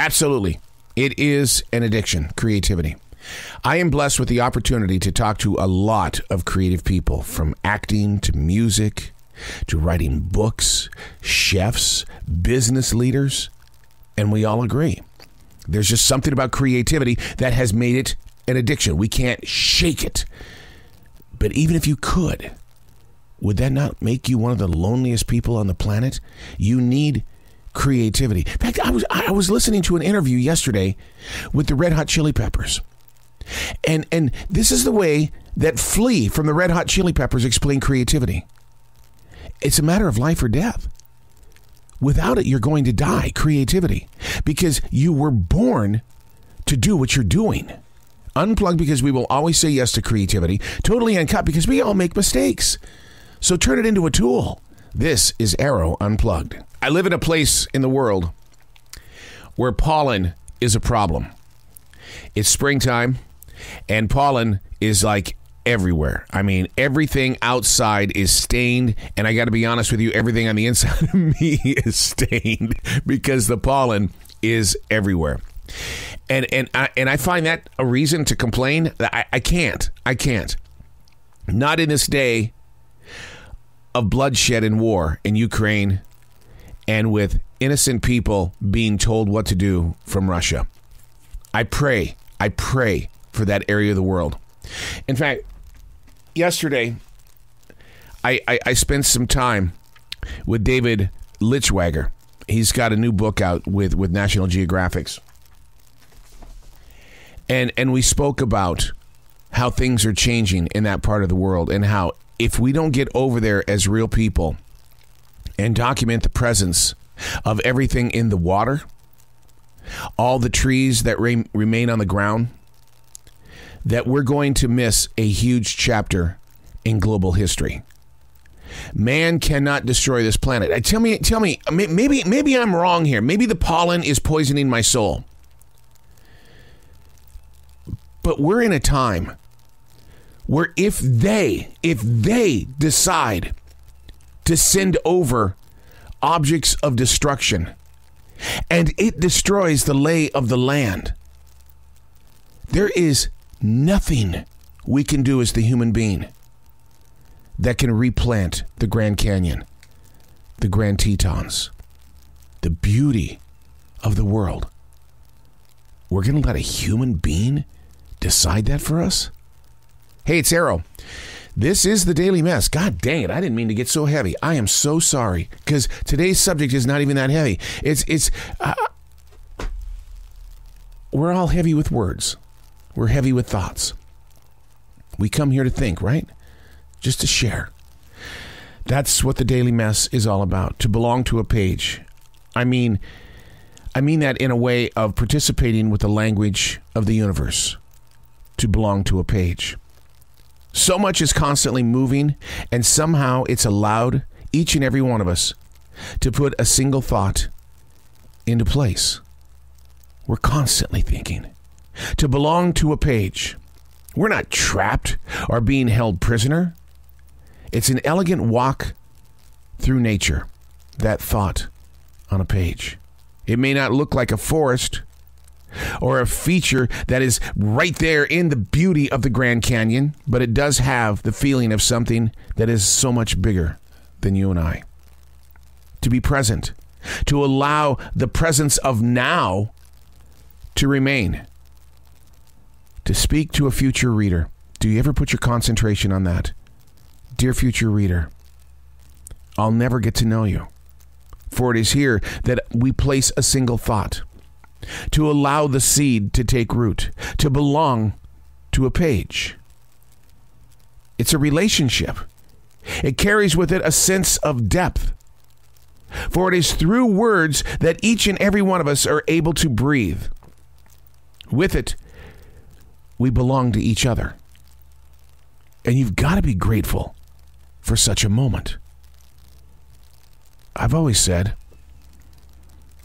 Absolutely. It is an addiction, creativity. I am blessed with the opportunity to talk to a lot of creative people, from acting to music to writing books, chefs, business leaders, and we all agree. There's just something about creativity that has made it an addiction. We can't shake it. But even if you could, would that not make you one of the loneliest people on the planet? You need creativity. In fact, I was listening to an interview yesterday with the Red Hot Chili Peppers. And this is the way that Flea from the Red Hot Chili Peppers explained creativity. It's a matter of life or death. Without it, you're going to die. Creativity. Because you were born to do what you're doing. Unplugged, because we will always say yes to creativity. Totally Uncut, because we all make mistakes. So turn it into a tool. This is Arroe Unplugged. I live in a place in the world where pollen is a problem. It's springtime, and pollen is like everywhere. I mean, everything outside is stained, and I got to be honest with you, everything on the inside of me is stained because the pollen is everywhere. And I find that a reason to complain. I can't. Not in this day of bloodshed and war in Ukraine, and with innocent people being told what to do from Russia. I pray for that area of the world. In fact, yesterday, I spent some time with David Lichwager. He's got a new book out with National Geographic. And we spoke about how things are changing in that part of the world, and how if we don't get over there as real people and document the presence of everything in the water, all the trees that remain on the ground, that we're going to miss a huge chapter in global history. Man cannot destroy this planet. Tell me, maybe I'm wrong here. Maybe the pollen is poisoning my soul. But we're in a time where if they decide to send over objects of destruction, and it destroys the lay of the land, there is nothing we can do as the human being that can replant the Grand Canyon, the Grand Tetons, the beauty of the world. We're going to let a human being decide that for us? Hey, it's Arroe. This is the Daily Mess. God dang it, I didn't mean to get so heavy. I am so sorry, because today's subject is not even that heavy. We're all heavy with words. We're heavy with thoughts. We come here to think, right? Just to share. That's what the Daily Mess is all about, to belong to a page. I mean that in a way of participating with the language of the universe, to belong to a page. So much is constantly moving, and somehow it's allowed each and every one of us to put a single thought into place. We're constantly thinking. To belong to a page. We're not trapped or being held prisoner. It's an elegant walk through nature, that thought on a page. It may not look like a forest or a feature that is right there in the beauty of the Grand Canyon, but it does have the feeling of something that is so much bigger than you and I. To be present, to allow the presence of now to remain. To speak to a future reader. Do you ever put your concentration on that? Dear future reader, I'll never get to know you, for it is here that we place a single thought. To allow the seed to take root, to belong to a page. It's a relationship. It carries with it a sense of depth. For it is through words that each and every one of us are able to breathe. With it, we belong to each other. And you've got to be grateful for such a moment. I've always said,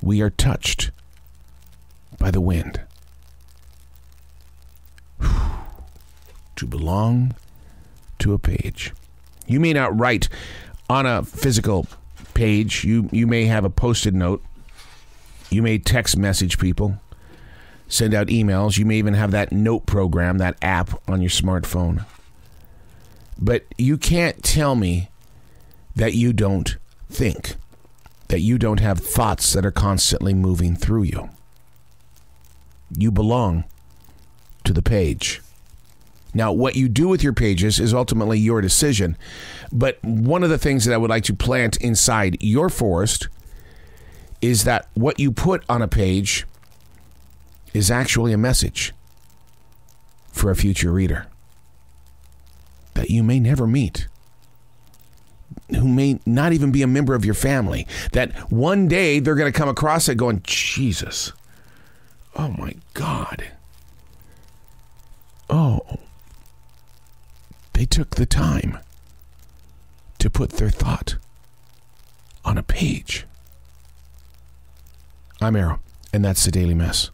we are touched by the wind. To belong to a page. You may not write on a physical page. You may have a post-it note. You may text message people, send out emails. You may even have that note program, that app on your smartphone. But you can't tell me that you don't think, that you don't have thoughts that are constantly moving through you. You belong to the page. Now, what you do with your pages is ultimately your decision. But one of the things that I would like to plant inside your forest is that what you put on a page is actually a message for a future reader that you may never meet, who may not even be a member of your family, that one day they're going to come across it going, Jesus, oh my God. Oh, they took the time to put their thought on a page. I'm Arroe, and that's the Daily Mess.